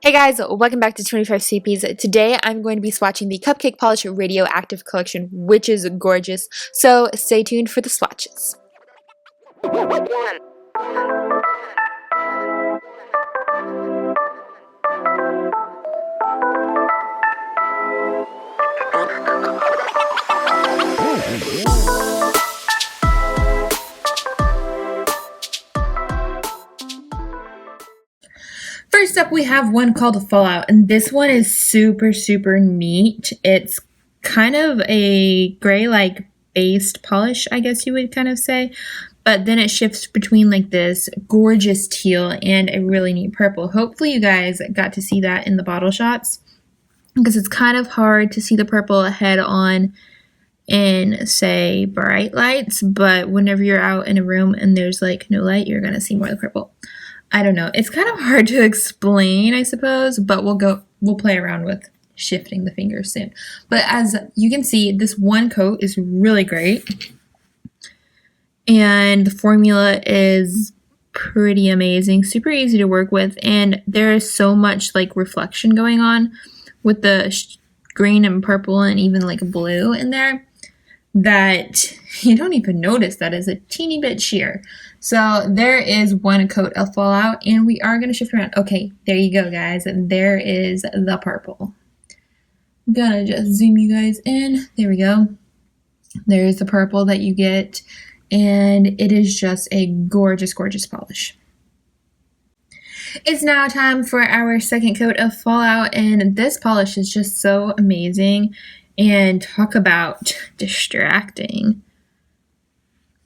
Hey guys, welcome back to 25 Sweetpeas. Today I'm going to be swatching the Cupcake Polish Radioactive collection, which is gorgeous. So stay tuned for the swatches. First up, we have one called Fallout, and this one is super neat. It's kind of a gray-like based polish, I guess you would kind of say, but then it shifts between like this gorgeous teal and a really neat purple. Hopefully you guys got to see that in the bottle shots, because it's kind of hard to see the purple head on in, say, bright lights, but whenever you're out in a room and there's like no light, you're gonna see more of the purple. I don't know. It's kind of hard to explain, I suppose, but we'll play around with shifting the fingers soon. But as you can see, this one coat is really great. And the formula is pretty amazing, super easy to work with, and there is so much like reflection going on with the green and purple and even like blue in there that you don't even notice that is a teeny bit sheer. So there is one coat of Fallout, and we are going to shift around. Okay, there you go, guys. There is the purple. I'm gonna just zoom you guys in. There we go. There's the purple that you get, and it is just a gorgeous polish. It's now time for our second coat of Fallout, and this polish is just so amazing, and talk about distracting.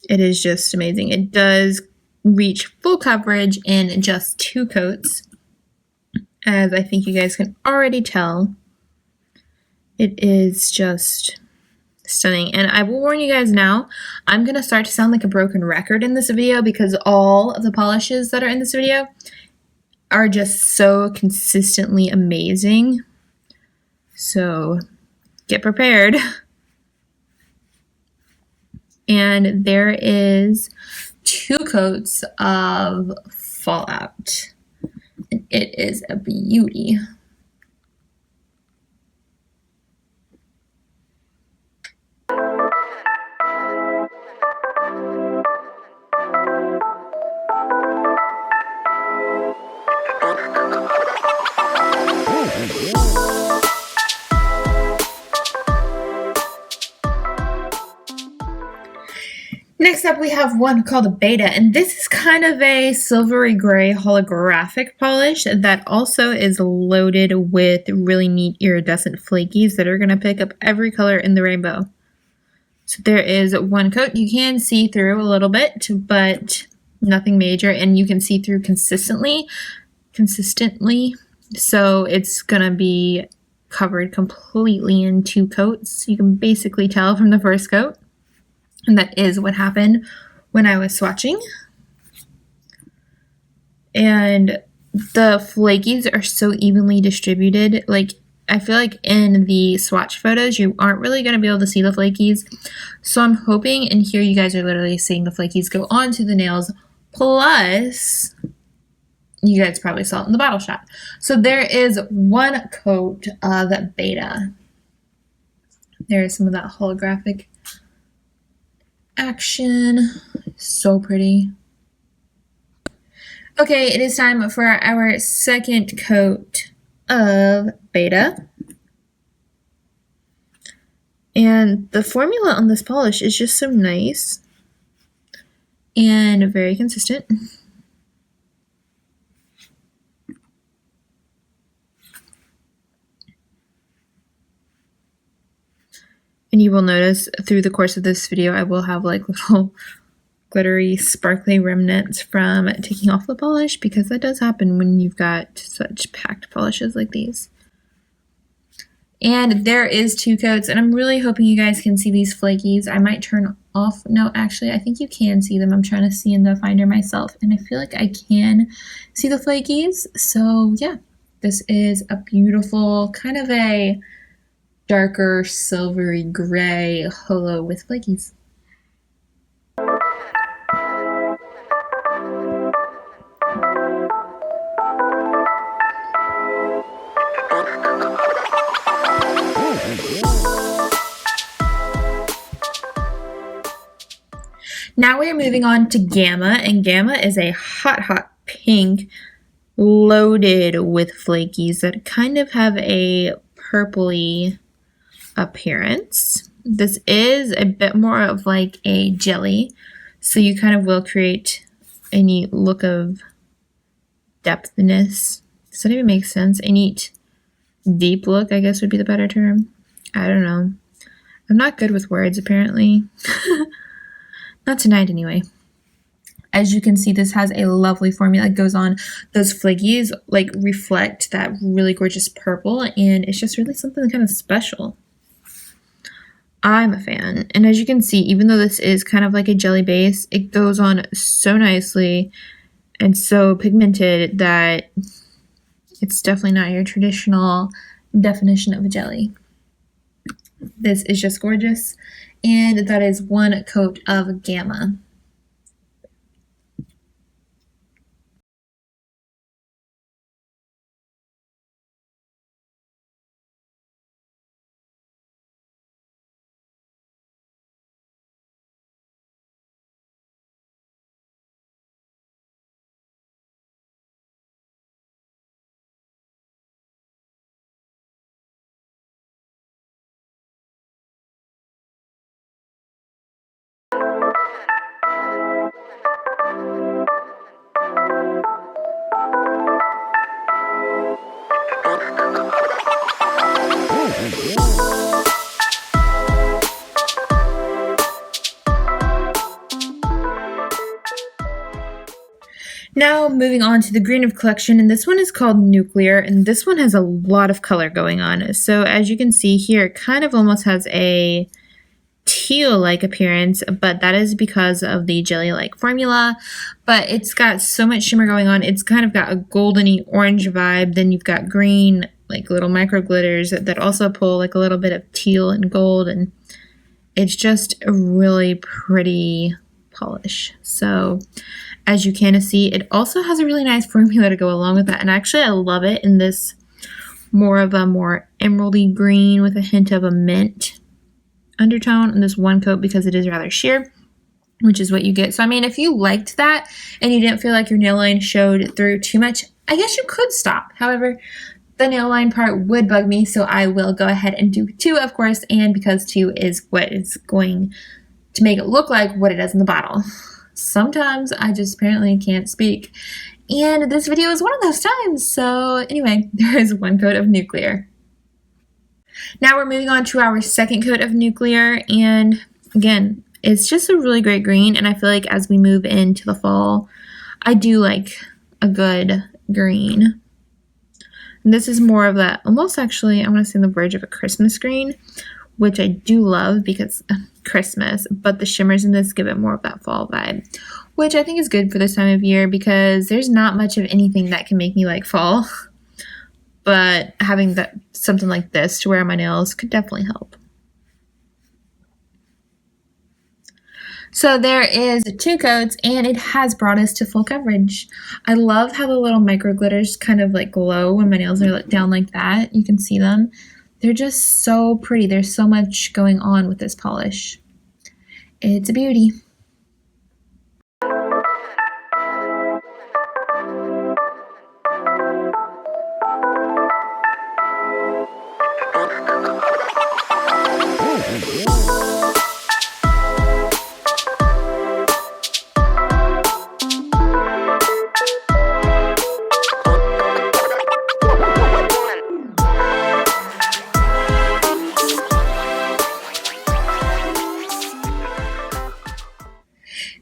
It is just amazing. It does reach full coverage in just 2 coats, as I think you guys can already tell. It is just stunning, and I will warn you guys now, I'm going to start to sound like a broken record in this video because all of the polishes that are in this video are just so consistently amazing. So get prepared. And there is 2 coats of Fallout. And it is a beauty. Next up, we have one called Beta, and this is kind of a silvery gray holographic polish that also is loaded with really neat iridescent flakies that are going to pick up every color in the rainbow. So there is one coat. You can see through a little bit, but nothing major, and you can see through consistently. So it's going to be covered completely in 2 coats. You can basically tell from the first coat. And that is what happened when I was swatching. And the flakies are so evenly distributed. Like, I feel like in the swatch photos, you aren't really going to be able to see the flakies. So I'm hoping, and here you guys are literally seeing the flakies go onto the nails. Plus, you guys probably saw it in the bottle shot. So there is one coat of Beta. There is some of that holographic action. So pretty. Okay, it is time for our second coat of Beta. And the formula on this polish is just so nice and very consistent. And you will notice through the course of this video, I will have like little glittery, sparkly remnants from taking off the polish, because that does happen when you've got such packed polishes like these. And there is 2 coats, and I'm really hoping you guys can see these flakies. I might turn off. No, actually, I think you can see them. I'm trying to see in the finder myself, and I feel like I can see the flakies. So yeah, this is a beautiful kind of a darker silvery gray holo with flakies. Now we are moving on to Gamma, and Gamma is a hot, hot pink loaded with flakies that kind of have a purpley appearance. This is a bit more of like a jelly, so you kind of will create a neat look of depthness. Does that even make sense? A neat deep look, I guess would be the better term. I don't know. I'm not good with words, apparently. Not tonight, anyway. As you can see, this has a lovely formula. It goes on. Those flakies like reflect that really gorgeous purple, and it's just really something kind of special. I'm a fan. And as you can see, even though this is kind of like a jelly base, it goes on so nicely and so pigmented that it's definitely not your traditional definition of a jelly. This is just gorgeous, and that is one coat of Gamma. Now moving on to the green of collection, and this one is called Nuclear, and this one has a lot of color going on. So as you can see here, it kind of almost has a teal-like appearance, but that is because of the jelly-like formula. But it's got so much shimmer going on. It's kind of got a goldeny orange vibe. Then you've got green, like little micro glitters that also pull like a little bit of teal and gold, and it's just a really pretty polish. So as you can see, it also has a really nice formula to go along with that, and actually I love it in this more emeraldy green with a hint of a mint undertone in this one coat, because it is rather sheer, which is what you get. So I mean, if you liked that and you didn't feel like your nail line showed through too much, I guess you could stop. However, the nail line part would bug me, so I will go ahead and do 2, of course, and because 2 is what is going to make it look like what it does in the bottle. Sometimes I just apparently can't speak, and this video is one of those times. So anyway, there is one coat of Nuclear. Now we're moving on to our second coat of Nuclear, and again, it's just a really great green, and I feel like as we move into the fall, I do like a good green. And this is more of that, almost actually, I want to say on the verge of a Christmas green, which I do love because Christmas, but the shimmers in this give it more of that fall vibe, which I think is good for this time of year because there's not much of anything that can make me like fall, but having that something like this to wear on my nails could definitely help. So there is 2 coats, and it has brought us to full coverage. I love how the little micro glitters kind of like glow when my nails are down like that. You can see them. They're just so pretty. There's so much going on with this polish. It's a beauty.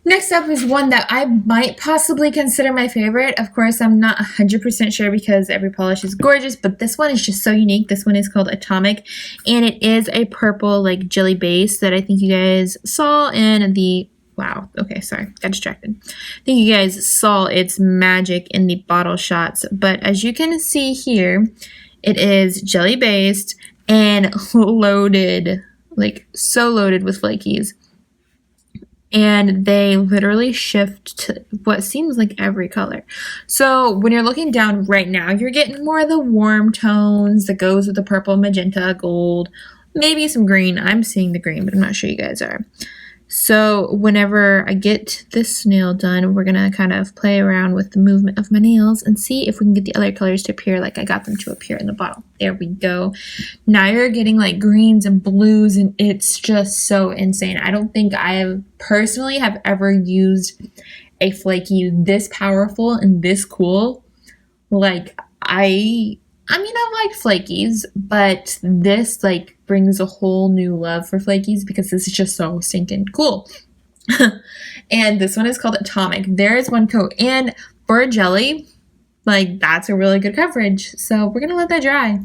Next up is one that I might possibly consider my favorite. Of course, I'm not 100% sure because every polish is gorgeous, but this one is just so unique. This one is called Atomic, and it is a purple like jelly base that I think you guys saw in the, wow, okay, sorry, got distracted. I think you guys saw its magic in the bottle shots, but as you can see here, it is jelly based and loaded, like so loaded with flakies. And they literally shift to what seems like every color. So when you're looking down right now, you're getting more of the warm tones that goes with the purple, magenta, gold, maybe some green. I'm seeing the green, but I'm not sure you guys are. So whenever I get this nail done, we're gonna kind of play around with the movement of my nails and see if we can get the other colors to appear like I got them to appear in the bottle. There we go. Now you're getting like greens and blues, and it's just so insane. I don't think I have personally have ever used a flaky this powerful and this cool. Like I mean, I've liked flakies, but this like brings a whole new love for flakies because this is just so stinking cool. And this one is called Atomic. There is one coat, and for a jelly, like that's a really good coverage. So we're gonna let that dry.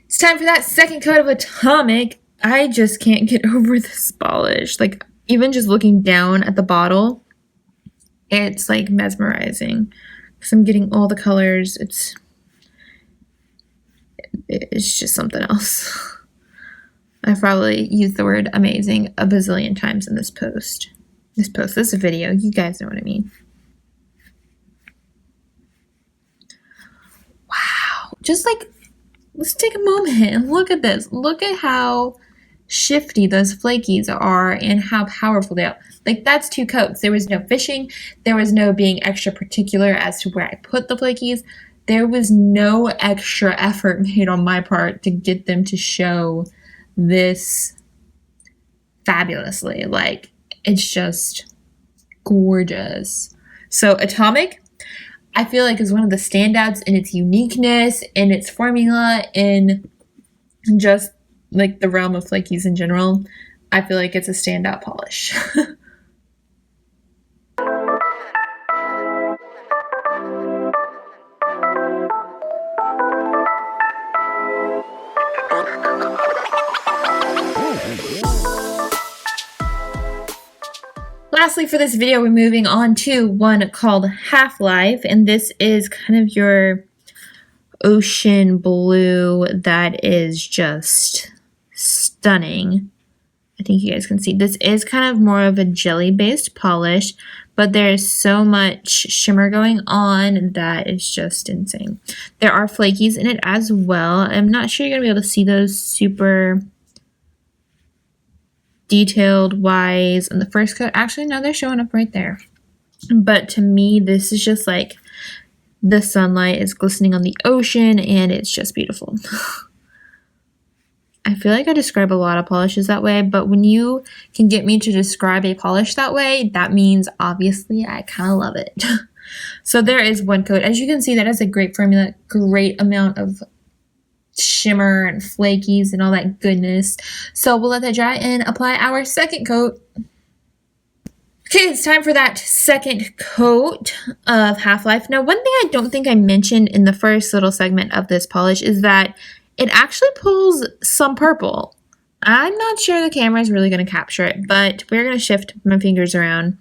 It's time for that second coat of Atomic. I just can't get over this polish. Like even just looking down at the bottle, it's like mesmerizing. Because I'm getting all the colors. It's just something else. I've probably used the word amazing a bazillion times in this video. You guys know what I mean. Wow. Just like, let's take a moment and look at this. Look at how shifty those flakies are and how powerful they are. Like that's 2 coats. There was no fishing. There was no being extra particular as to where I put the flakies. There was no extra effort made on my part to get them to show this fabulously. Like it's just gorgeous. So Atomic, I feel like is one of the standouts in its uniqueness, in its formula, in just like the realm of flakies in general. I feel like it's a standout polish. Lastly, for this video, we're moving on to one called Half-Life, and this is kind of your ocean blue that is just stunning. I think you guys can see. This is kind of more of a jelly-based polish, but there is so much shimmer going on that is just insane. There are flakies in it as well. I'm not sure you're going to be able to see those super detailed wise in the first coat. Actually, no, they're showing up right there. But to me, this is just like the sunlight is glistening on the ocean, and it's just beautiful. I feel like I describe a lot of polishes that way, but when you can get me to describe a polish that way, that means obviously I kind of love it. So there is one coat. As you can see, that has a great formula, great amount of shimmer and flakies and all that goodness. So we'll let that dry and apply our second coat. Okay, it's time for that second coat of Half-Life. Now, one thing I don't think I mentioned in the first little segment of this polish is that it actually pulls some purple. I'm not sure the camera is really going to capture it, but we're going to shift my fingers around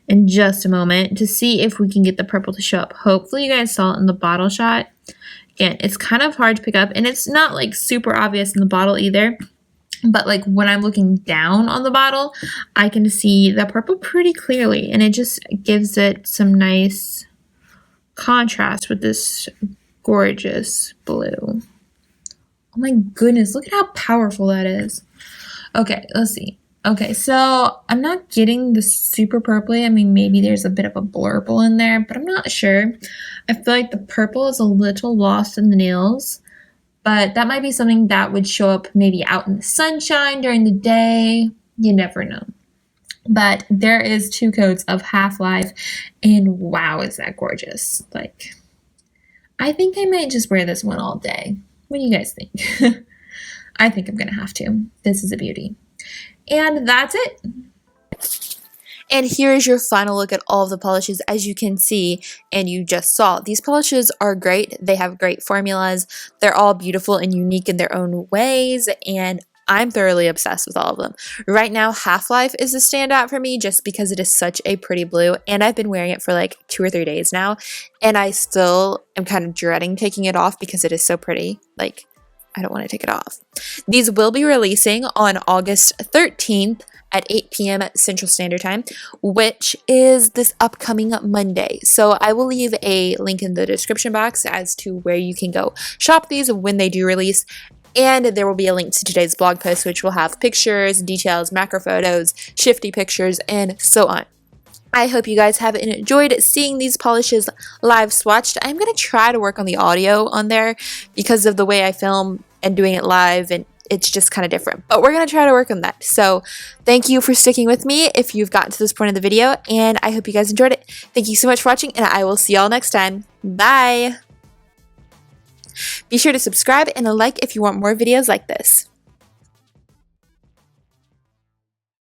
in just a moment to see if we can get the purple to show up. Hopefully you guys saw it in the bottle shot. Again, it's kind of hard to pick up, and it's not like super obvious in the bottle either. But like when I'm looking down on the bottle, I can see the purple pretty clearly, and it just gives it some nice contrast with this gorgeous blue. Oh my goodness, look at how powerful that is. Okay, let's see. Okay, so I'm not getting the super purpley. I mean, maybe there's a bit of a blurple in there, but I'm not sure. I feel like the purple is a little lost in the nails, but that might be something that would show up maybe out in the sunshine during the day. You never know. But there is 2 coats of Half-Life, and wow, is that gorgeous. Like, I think I might just wear this one all day. What do you guys think? I think I'm going to have to. This is a beauty. And that's it. And here is your final look at all of the polishes. As you can see, and you just saw, these polishes are great. They have great formulas. They're all beautiful and unique in their own ways, and I'm thoroughly obsessed with all of them. Right now, Half-Life is a standout for me just because it is such a pretty blue, and I've been wearing it for like 2 or 3 days now, and I still am kind of dreading taking it off because it is so pretty. Like, I don't want to take it off. These will be releasing on August 13th at 8 p.m. Central Standard Time, which is this upcoming Monday. So I will leave a link in the description box as to where you can go shop these when they do release. And there will be a link to today's blog post, which will have pictures, details, macro photos, shifty pictures, and so on. I hope you guys have enjoyed seeing these polishes live swatched. I'm going to try to work on the audio on there because of the way I film and doing it live, and it's just kind of different. But we're going to try to work on that. So thank you for sticking with me if you've gotten to this point of the video, and I hope you guys enjoyed it. Thank you so much for watching, and I will see y'all next time. Bye! Be sure to subscribe and a like if you want more videos like this.